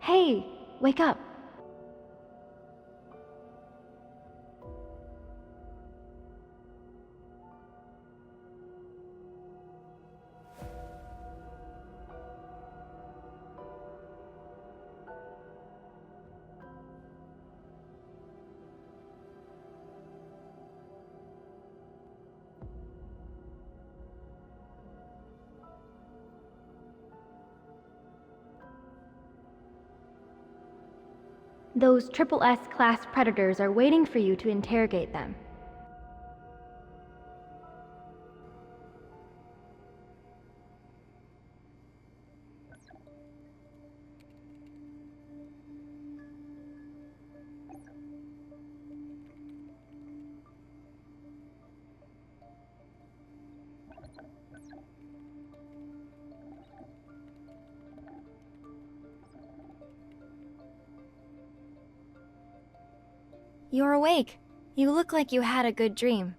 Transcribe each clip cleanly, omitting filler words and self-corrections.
Hey, wake up. Those Triple S class predators are waiting for you to interrogate them. You're awake. You look like you had a good dream.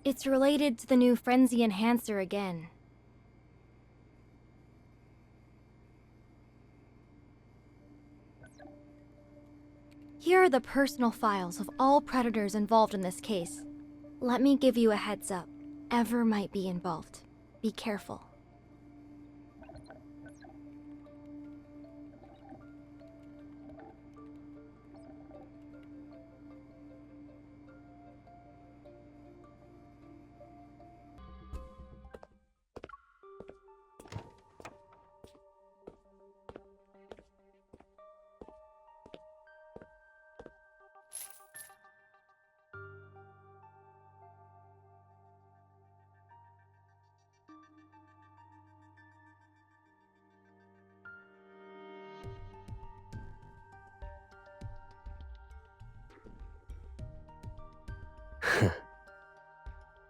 It's related to the new Frenzy Enhancer again. Here are the personal files of all predators involved in this case. Let me give you a heads up. Ever might be involved. Be careful.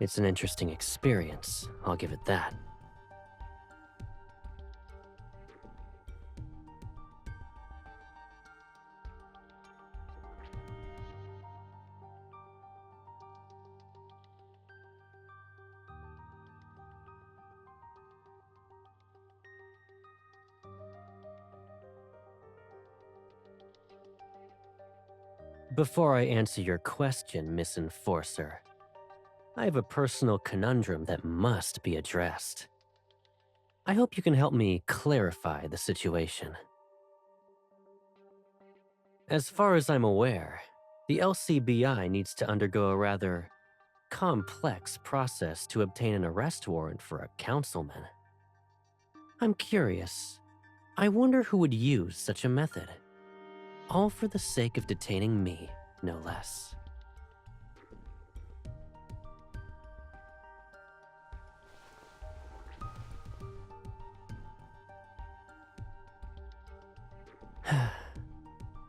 It's an interesting experience, I'll give it that. Before I answer your question, Miss Enforcer, I have a personal conundrum that must be addressed. I hope you can help me clarify the situation. As far as I'm aware, the LCBI needs to undergo a rather complex process to obtain an arrest warrant for a councilman. I'm curious. I wonder who would use such a method. All for the sake of detaining me, no less.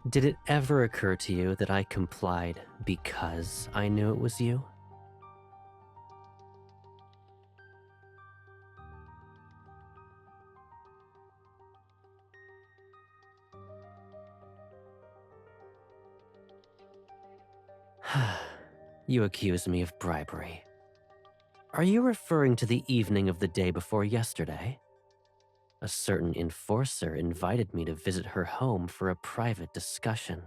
Did it ever occur to you that I complied because I knew it was you? You accuse me of bribery. Are you referring to the evening of the day before yesterday? A certain enforcer invited me to visit her home for a private discussion.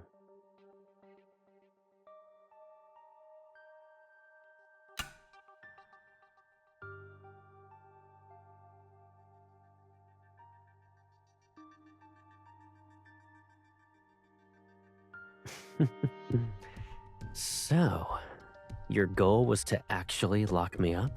So, your goal was to actually lock me up?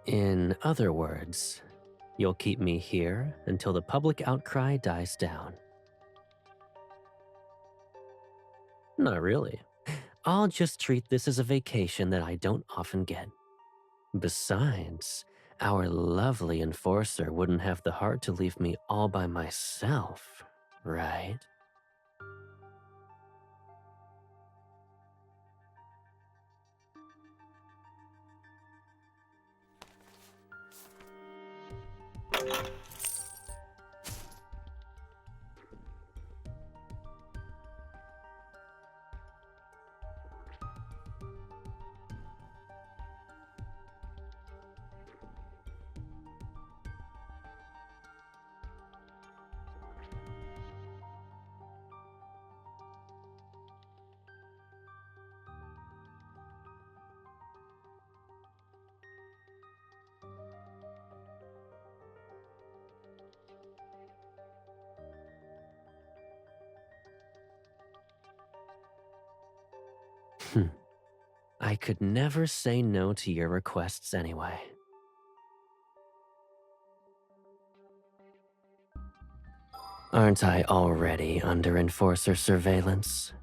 In other words, you'll keep me here until the public outcry dies down. Not really. I'll just treat this as a vacation that I don't often get. Besides, our lovely enforcer wouldn't have the heart to leave me all by myself, right? I could never say no to your requests anyway. Aren't I already under enforcer surveillance?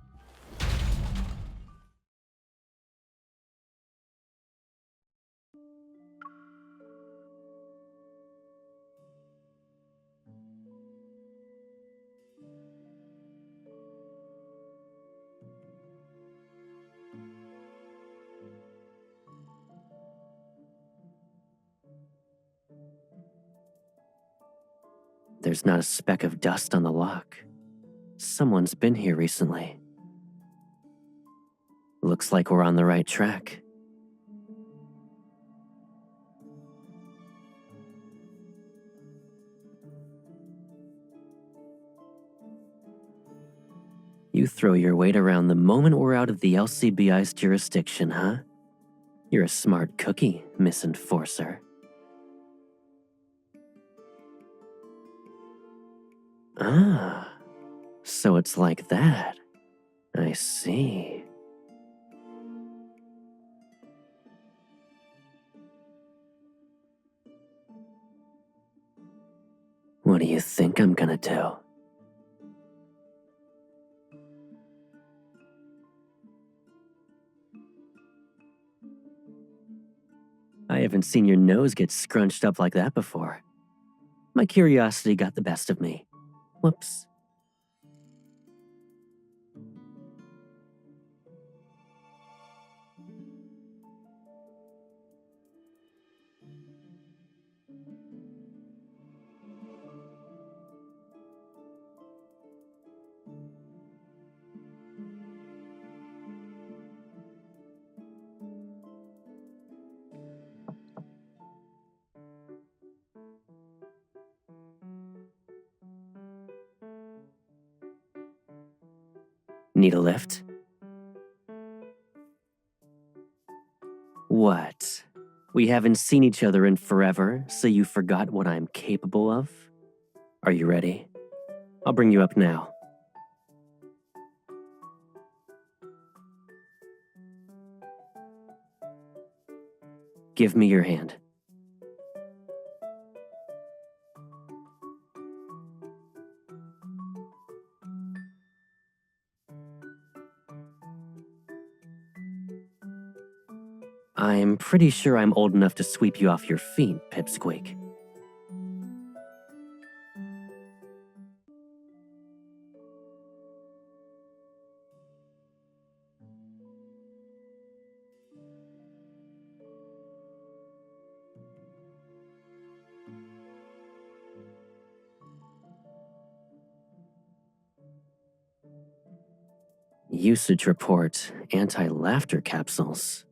There's not a speck of dust on the lock. Someone's been here recently. Looks like we're on the right track. You throw your weight around the moment we're out of the LCBI's jurisdiction, huh? You're a smart cookie, Miss Enforcer. Ah, so it's like that. I see. What do you think I'm gonna do? I haven't seen your nose get scrunched up like that before. My curiosity got the best of me. Whoops. Need a lift? What? We haven't seen each other in forever, so you forgot what I'm capable of? Are you ready? I'll bring you up now. Give me your hand. I'm pretty sure I'm old enough to sweep you off your feet, Pipsqueak. Usage report, anti-laughter capsules.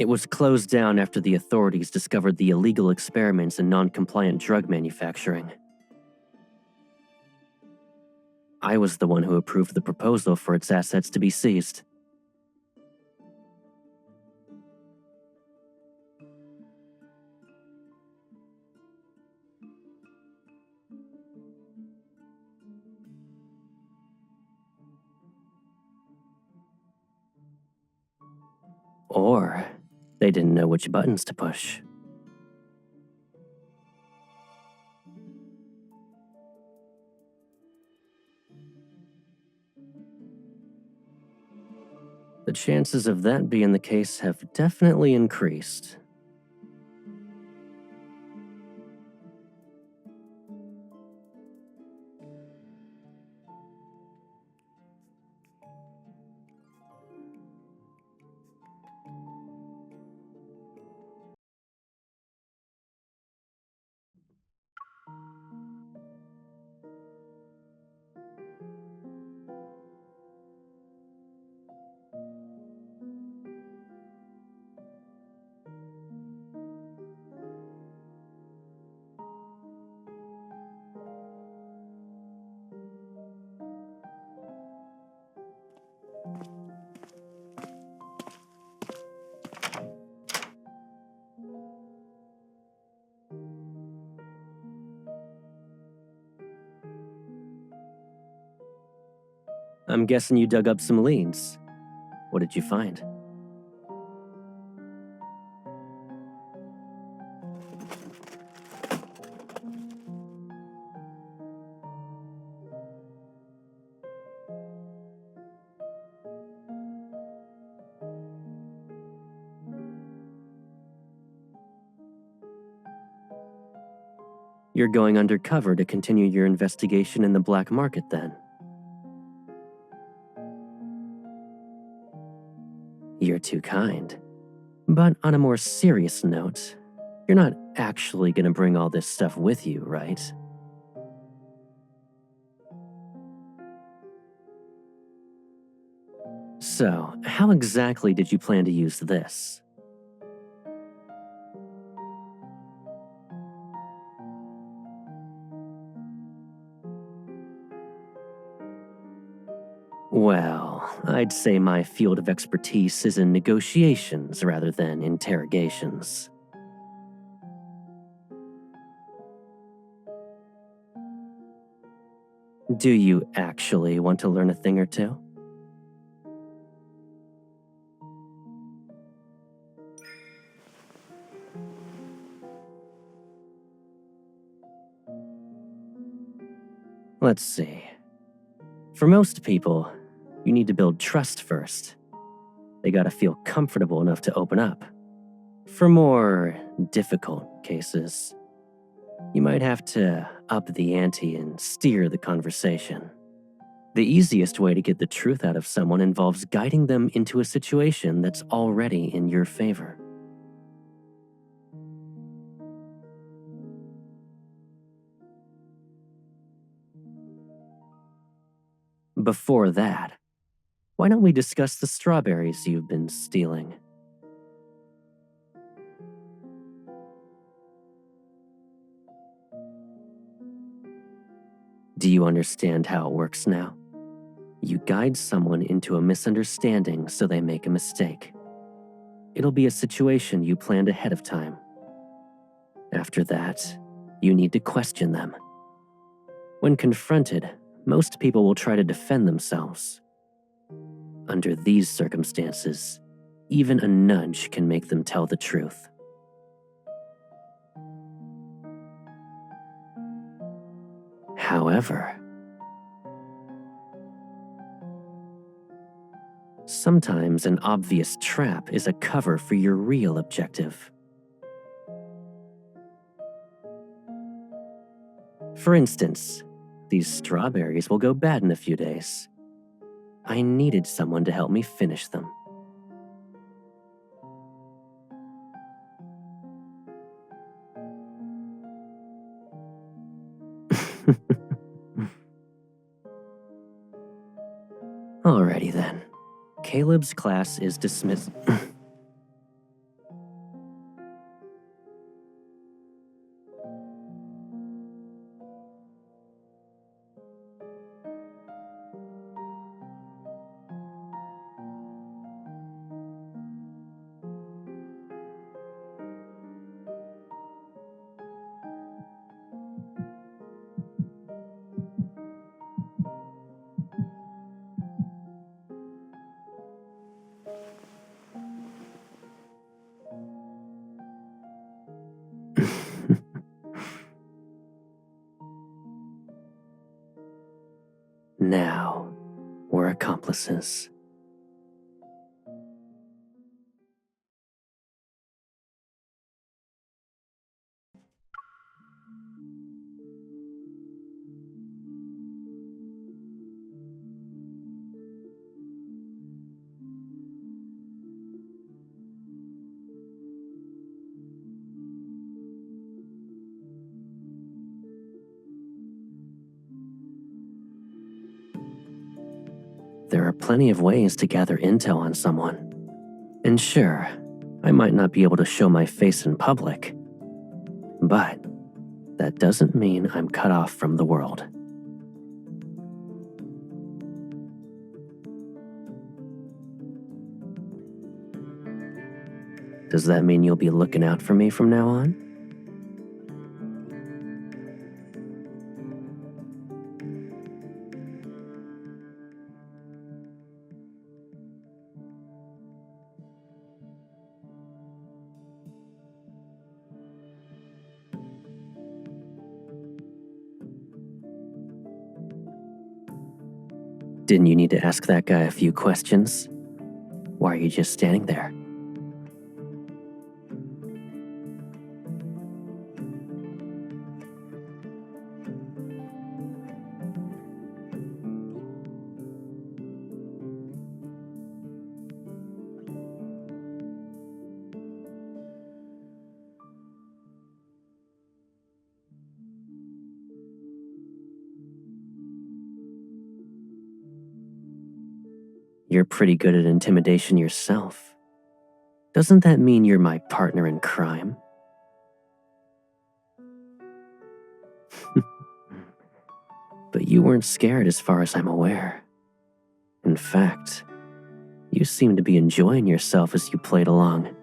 It was closed down after the authorities discovered the illegal experiments in non-compliant drug manufacturing. I was the one who approved the proposal for its assets to be seized. Or they didn't know which buttons to push. The chances of that being the case have definitely increased. I'm guessing you dug up some leads. What did you find? You're going undercover to continue your investigation in the black market then. You're too kind. But on a more serious note, you're not actually gonna bring all this stuff with you, right? So, how exactly did you plan to use this? Well, I'd say my field of expertise is in negotiations rather than interrogations. Do you actually want to learn a thing or two? Let's see. For most people, you need to build trust first. They gotta feel comfortable enough to open up. For more difficult cases, you might have to up the ante and steer the conversation. The easiest way to get the truth out of someone involves guiding them into a situation that's already in your favor. Before that, why don't we discuss the strawberries you've been stealing? Do you understand how it works now? You guide someone into a misunderstanding so they make a mistake. It'll be a situation you planned ahead of time. After that, you need to question them. When confronted, most people will try to defend themselves. Under these circumstances, even a nudge can make them tell the truth. However, sometimes an obvious trap is a cover for your real objective. For instance, these strawberries will go bad in a few days. I needed someone to help me finish them. Alrighty then. Caleb's class is dismissed. accomplices. There are plenty of ways to gather intel on someone. And sure, I might not be able to show my face in public, but that doesn't mean I'm cut off from the world. Does that mean you'll be looking out for me from now on? Didn't you need to ask that guy a few questions? Why are you just standing there? You're pretty good at intimidation yourself. Doesn't that mean you're my partner in crime? But you weren't scared as far as I'm aware. In fact, you seemed to be enjoying yourself as you played along.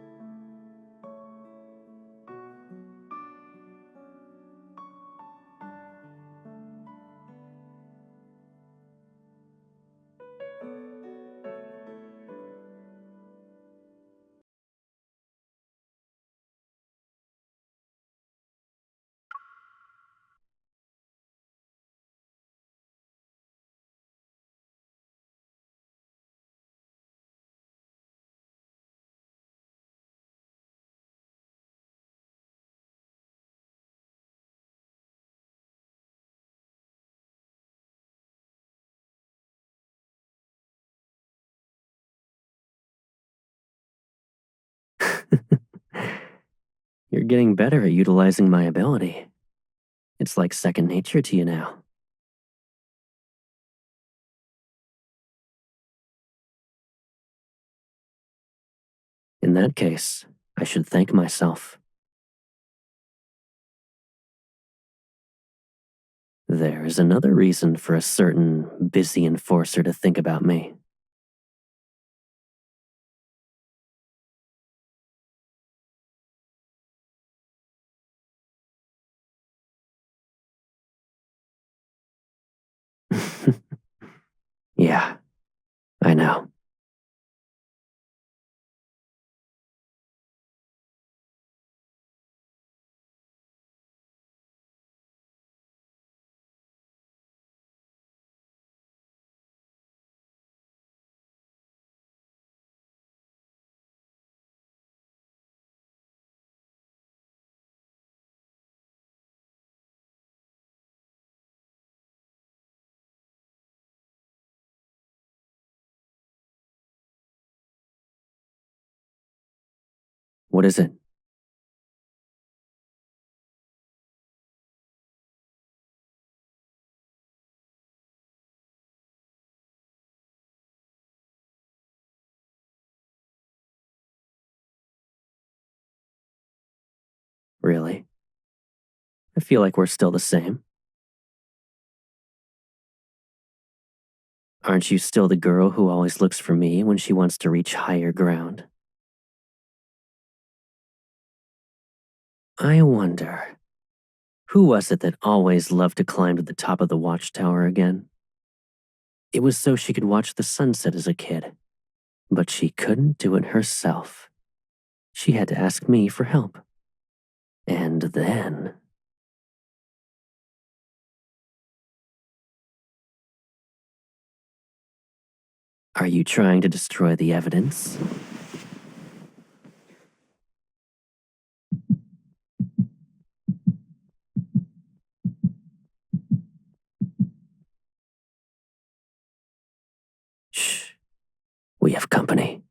You're getting better at utilizing my ability. It's like second nature to you now. In that case, I should thank myself. There is another reason for a certain busy enforcer to think about me. Yeah, I know. What is it? Really? I feel like we're still the same. Aren't you still the girl who always looks for me when she wants to reach higher ground? I wonder, who was it that always loved to climb to the top of the watchtower again? It was so she could watch the sunset as a kid, but she couldn't do it herself. She had to ask me for help. And then... Are you trying to destroy the evidence? Shh. We have company.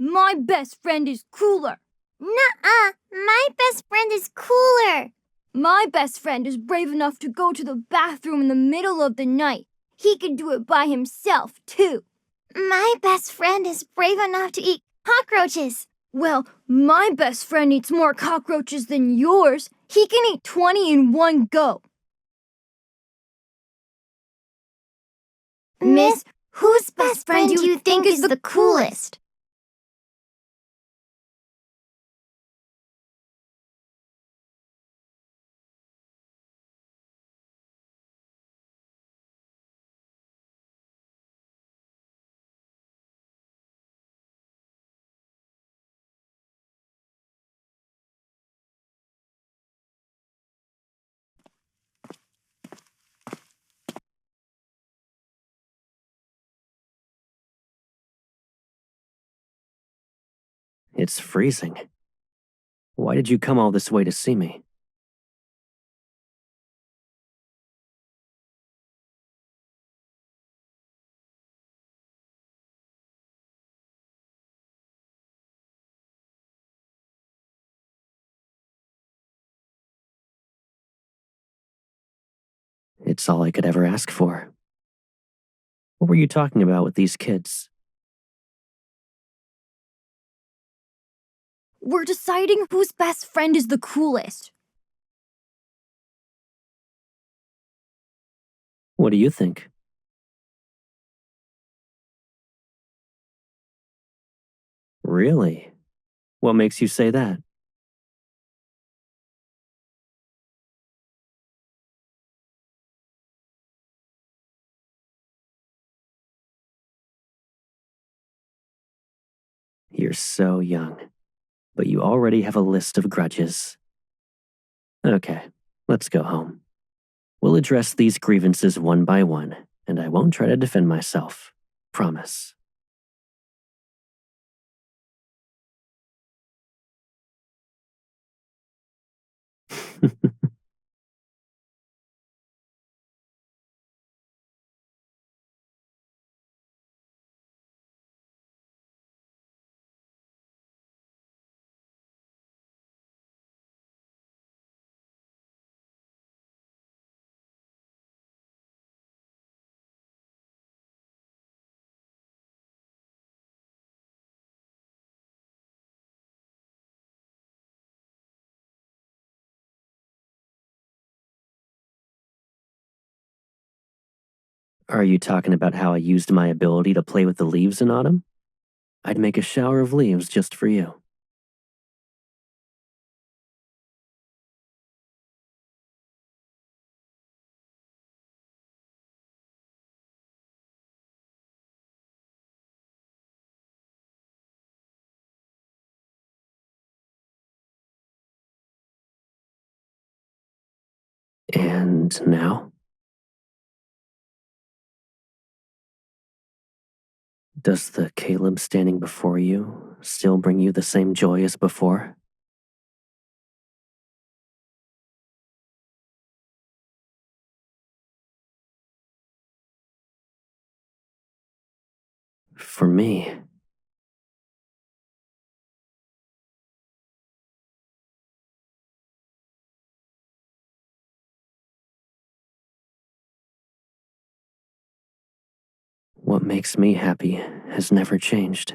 My best friend is cooler. Nuh-uh, my best friend is cooler. My best friend is brave enough to go to the bathroom in the middle of the night. He can do it by himself, too. My best friend is brave enough to eat cockroaches. Well, my best friend eats more cockroaches than yours. He can eat 20 in one go. Miss, whose best friend do you think is the coolest? It's freezing. Why did you come all this way to see me? It's all I could ever ask for. What were you talking about with these kids? We're deciding whose best friend is the coolest. What do you think? Really? What makes you say that? You're so young, but you already have a list of grudges. Okay, let's go home. We'll address these grievances one by one, and I won't try to defend myself. Promise. Are you talking about how I used my ability to play with the leaves in autumn? I'd make a shower of leaves just for you. And now? Does the Caleb standing before you still bring you the same joy as before? For me, What makes me happy has never changed.